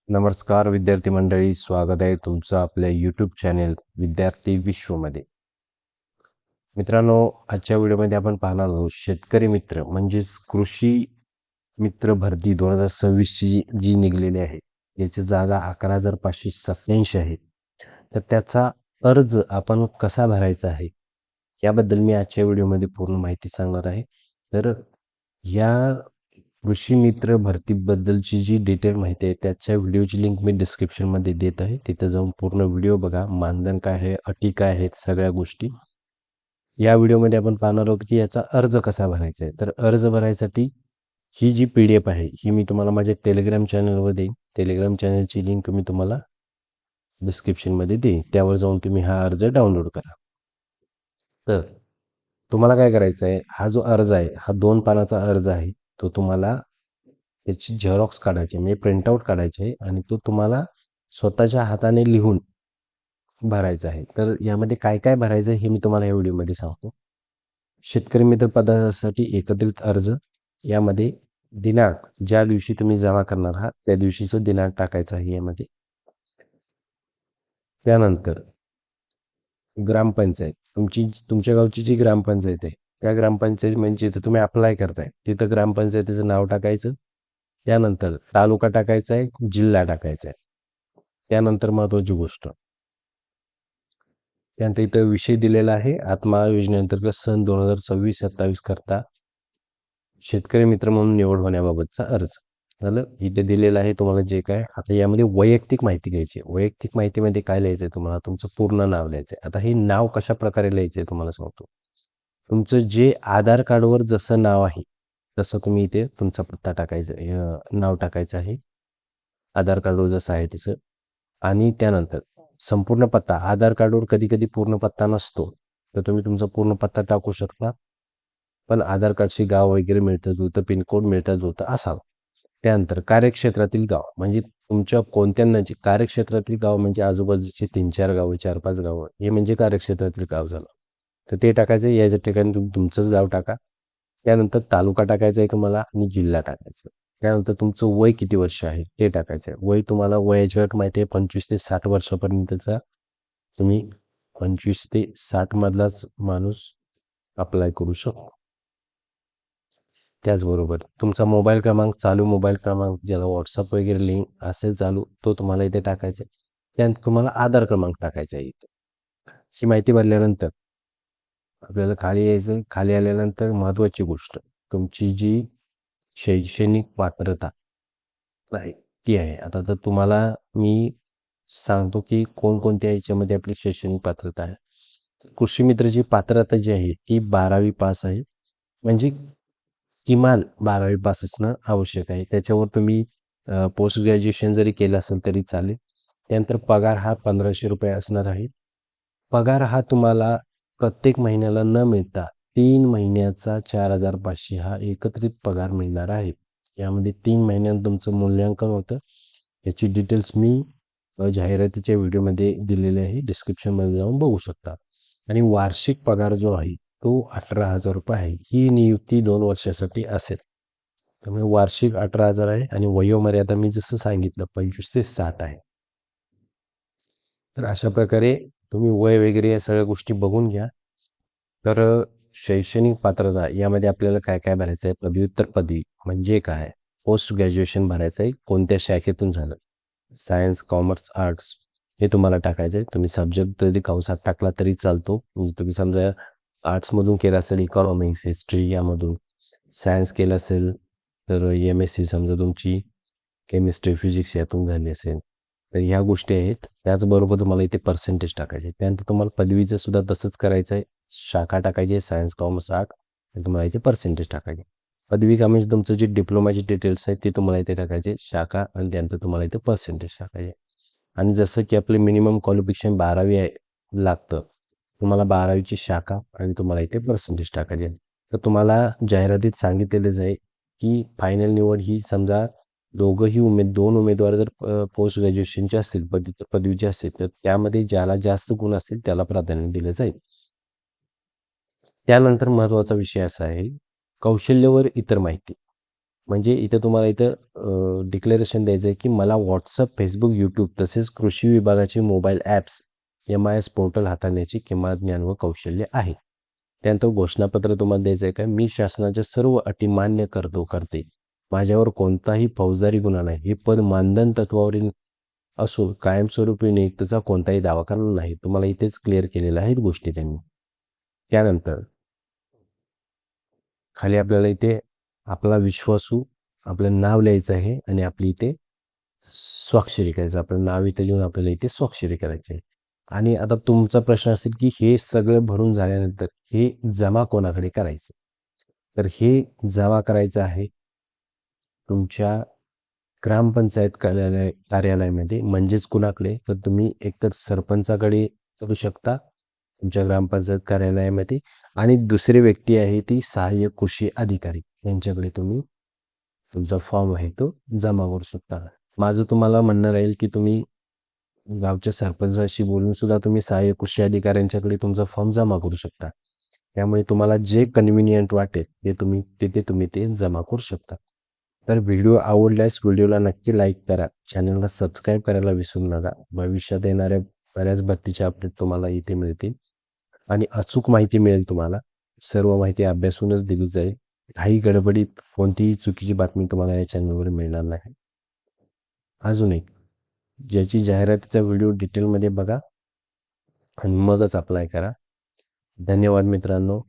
नमस्कार विद्यार्थी मंडळी, स्वागत आहे तुमचं आपल्या यूट्यूब चॅनेल विद्यार्थी विश्वमध्ये. मित्रांनो, आजच्या व्हिडिओमध्ये आपण पाहणार आहोत शेतकरी मित्र म्हणजेच कृषी मित्र भरती 2026 जी निघलेली आहे, याची जागा 11,587 आहे. तर त्याचा अर्ज आपण कसा भरायचा आहे याबद्दल मी आजच्या व्हिडिओमध्ये पूर्ण माहिती सांगणार आहे. तर या कृषी मित्र भरतीबद्दलची जी डिटेल माहिती आहे त्याच्या व्हिडिओची लिंक मी डिस्क्रिप्शनमध्ये देत आहे. तिथं जाऊन पूर्ण व्हिडिओ बघा. मानधन काय आहे, अटी काय आहेत, सगळ्या गोष्टी या व्हिडिओमध्ये आपण पाहणार आहोत की याचा अर्ज कसा भरायचा आहे. तर अर्ज भरायसाठी ही जी PDF आहे ही मी तुम्हाला माझ्या टेलिग्राम चॅनलवर देईन. टेलिग्राम चॅनलची लिंक मी तुम्हाला डिस्क्रिप्शनमध्ये देईन. त्यावर जाऊन तुम्ही हा अर्ज डाउनलोड करा. तर तुम्हाला काय करायचं आहे, हा जो अर्ज आहे हा 2 पानाचा अर्ज आहे. तो तुम्हाला त्याची झेरॉक्स काढायची म्हणजे प्रिंटआउट काढायची आहे आणि तो तुम्हाला स्वतःच्या हाताने लिहून भरायचा आहे. तर यामध्ये काय काय भरायचं हे मी तुम्हाला या व्हिडिओमध्ये सांगतो. शेतकरी मित्र पदासाठी एकत्रित अर्ज, यामध्ये दिनांक ज्या दिवशी तुम्ही जमा करणार आहात त्या दिवशीचा दिनांक टाकायचा आहे यामध्ये. त्यानंतर ग्रामपंचायत, तुमच्या गावची जी ग्रामपंचायत आहे त्या ग्रामपंचायत म्हणजे जिथं तुम्ही अप्लाय करताय तिथं ग्रामपंचायतीचं नाव टाकायचं. त्यानंतर तालुका टाकायचा आहे, जिल्हा टाकायचा आहे. त्यानंतर महत्त्वाची गोष्ट, त्यानंतर इथं विषय दिलेला आहे आत्मा योजनेअंतर्गत सन 2026-27 करता शेतकरी मित्र म्हणून निवड होण्याबाबतचा अर्ज. झालं, इथे दिलेलं आहे तुम्हाला जे काय. आता यामध्ये वैयक्तिक माहिती घ्यायची. वैयक्तिक माहितीमध्ये काय लिहायचं आहे तुम्हाला, तुमचं पूर्ण नाव लिहायचं आहे. आता हे नाव कशा प्रकारे लिहायचं आहे तुम्हाला सांगतो. तुमचं जे आधार कार्डवर जसं नाव आहे तसं तुम्ही इथे तुमचा पत्ता टाकायचं, नाव टाकायचं आहे आधार कार्डवर जसं आहे तसं. आणि त्यानंतर संपूर्ण पत्ता, आधार कार्डवर कधी कधी पूर्ण पत्ता नसतो तर तुम्ही तुमचा पूर्ण पत्ता टाकू शकता, पण आधार कार्डशी गाव वगैरे मिळतं जुळतं, पिनकोड मिळतं जुळतं असावं. त्यानंतर कार्यक्षेत्रातील गाव म्हणजे तुमच्या कोणत्या नजीक, कार्यक्षेत्रातील गाव म्हणजे आजूबाजूचे 3-4 गावं, 4-5 गावं, हे म्हणजे कार्यक्षेत्रातील गाव झालं. तर ते टाकायचं. याच्या ठिकाणी तुम्ही तुमचंच गाव टाका. त्यानंतर तालुका टाकायचा आहे तुम्हाला आणि जिल्हा टाकायचा. त्यानंतर तुमचं वय किती वर्ष आहे ते टाकायचं आहे. वय तुम्हाला वयाची अट माहिती आहे 25 ते 60 वर्षापर्यंतचा, तुम्ही 25 ते 60 मधलाच माणूस अप्लाय करू शकतो. त्याचबरोबर तुमचा मोबाईल क्रमांक, चालू मोबाईल क्रमांक ज्याला व्हॉट्सअप वगैरे लिंक असेल चालू, तो तुम्हाला इथे टाकायचा आहे. त्यानंतर तुम्हाला आधार क्रमांक टाकायचा आहे इथे. ही माहिती भरल्यानंतर आपल्याला खाली यायचं. खाली आल्यानंतर महत्त्वाची गोष्ट, तुमची जी शैक्षणिक पात्रता आहे ती आहे. आता तर तुम्हाला मी सांगतो की कोणकोणत्या याच्यामध्ये आपली शैक्षणिक पात्रता आहे. कृषी मित्राची पात्रता जी आहे ती 12वी पास आहे, म्हणजे किमान 12वी पास असणं आवश्यक आहे. त्याच्यावर तुम्ही पोस्ट ग्रॅज्युएशन जरी केलं असेल तरी चालेल. त्यानंतर पगार हा 1500 रुपये असणार आहे. पगार हा तुम्हाला प्रत्येक महिन्याला न मिळता 3 महिन्याचा 4500 हा एकत्रित पगार मिळणार आहे. यामध्ये 3 महिन्यात तुमचं मूल्यांकन होतं. याची डिटेल्स मी जाहिरातीच्या व्हिडिओमध्ये दिलेले आहे, डिस्क्रिप्शनमध्ये जाऊन बघू शकता. आणि वार्षिक पगार जो आहे तो 18,000 रुपये आहे. ही नियुक्ती 2 वर्षासाठी असेल. त्यामुळे वार्षिक 18,000 आहे आणि वयोमर्यादा मी जसं सांगितलं 25 ते 60 आहे. तर अशा प्रकारे तुम्ही वय वगैरे या सगळ्या गोष्टी बघून घ्या. तर शैक्षणिक पात्रता यामध्ये आपल्याला काय काय भरायचं आहे. पदव्युत्तर पदवी म्हणजे काय, पोस्ट ग्रॅज्युएशन भरायचं आहे, कोणत्या शाखेतून झालं, सायन्स, कॉमर्स, आर्ट्स हे तुम्हाला टाकायचं आहे. तुम्ही सब्जेक्ट जरी कंसात टाकला तरी चालतो. म्हणजे तुम्ही समजा आर्ट्समधून केलं असेल इकॉनॉमिक्स, हिस्ट्री यामधून, सायन्स केलं असेल तर MSc समजा तुमची केमिस्ट्री, फिजिक्स यातून झाली असेल तर ह्या गोष्टी आहेत. त्याचबरोबर तुम्हाला इथे पर्सेंटेज टाकायचे. त्यानंतर तुम्हाला पदवीचं सुद्धा तसंच करायचं आहे. शाखा टाकायची आहे सायन्स, कॉमर्स, आर्ट, आणि तुम्हाला इथे पर्सेंटेज टाकायचे. पदवी का म्हणजे तुमचं जे डिप्लोमाचे डिटेल्स आहेत ते तुम्हाला इथे टाकायचे, शाखा, आणि त्यानंतर तुम्हाला इथे पर्सेंटेज टाकायचे. आणि जसं की आपले मिनिमम क्वालिफिकेशन 12वी आहे लागतं, तुम्हाला 12वीची शाखा आणि तुम्हाला इथे पर्सेंटेज टाकायचे. तर तुम्हाला जाहिरातीत सांगितलेलंच आहे की फायनल निवड ही समजा दोघंही दोन उमेदवार जर पोस्ट ग्रॅज्युएशनचे असतील, पदवीचे असतील, तर त्यामध्ये ज्याला जास्त गुण असतील त्याला प्राधान्य दिलं जाईल. त्यानंतर महत्त्वाचा विषय असा आहे कौशल्य वर इतर माहिती. म्हणजे इथं तुम्हाला इथं डिक्लेरेशन द्यायचं आहे की मला व्हॉट्सअप, फेसबुक, यूट्यूब तसेच कृषी विभागाचे मोबाईल ॲप्स MIS पोर्टल हाताळण्याची किमान ज्ञान व कौशल्य आहे. त्यानंतर घोषणापत्र तुम्हाला द्यायचं आहे का मी शासनाच्या सर्व अटी मान्य करते. माझ्यावर कोणताही फौजदारी गुन्हा नाही. हे पद मानधन तत्वावरील असून कायमस्वरूपी नियुक्तीचा कोणताही दावा करणार नाही. तुम्हाला इथेच क्लिअर केलेल्या आहेत गोष्टी त्यांनी. त्यानंतर खाली आपल्याला इथे आपला विश्वासू आपलं नाव लिहायचं आहे आणि आपली इथे स्वाक्षरी करायचं. आपलं नाव इथे लिहून आपल्याला इथे स्वाक्षरी करायची आहे. आणि आता तुमचा प्रश्न असेल की हे सगळं भरून झाल्यानंतर हे जमा कोणाकडे करायचं? तर हे जमा करायचं आहे तुमच्या ग्रामपंचायत कार्यालयामध्ये. म्हणजेच कुणाकडे? तर तुम्ही एकतर सरपंचाकडे करू शकता तुमच्या ग्रामपंचायत कार्यालयामध्ये, आणि दुसरी व्यक्ती आहे ती सहाय्यक कृषी अधिकारी यांच्याकडे तुम्ही तुमचा फॉर्म आहे तो जमा करू शकता. माझं तुम्हाला म्हणणं राहील की तुम्ही गावच्या सरपंचाशी बोलून सुद्धा तुम्ही सहाय्यक कृषी अधिकाऱ्यांच्याकडे तुमचा फॉर्म जमा करू शकता. त्यामुळे तुम्हाला जे कन्व्हिनियंट वाटेल ते तुम्ही ते जमा करू शकता. तर व्हिडिओ आवडल्यास व्हिडिओला नक्की लाईक करा, चॅनलला सबस्क्राईब करायला विसरू नका. भविष्यात येणाऱ्या बऱ्याच भरतीचे अपडेट तुम्हाला इथे मिळतील आणि अचूक माहिती मिळेल. तुम्हाला सर्व माहिती अभ्यासूनच दिली जाईल. काही गडबडीत कोणतीही चुकीची बातमी तुम्हाला या चॅनलवर मिळणार नाही. अजून एक, ज्याची जाहिरातीचा व्हिडिओ डिटेलमध्ये बघा आणि मगच अप्लाय करा. धन्यवाद मित्रांनो.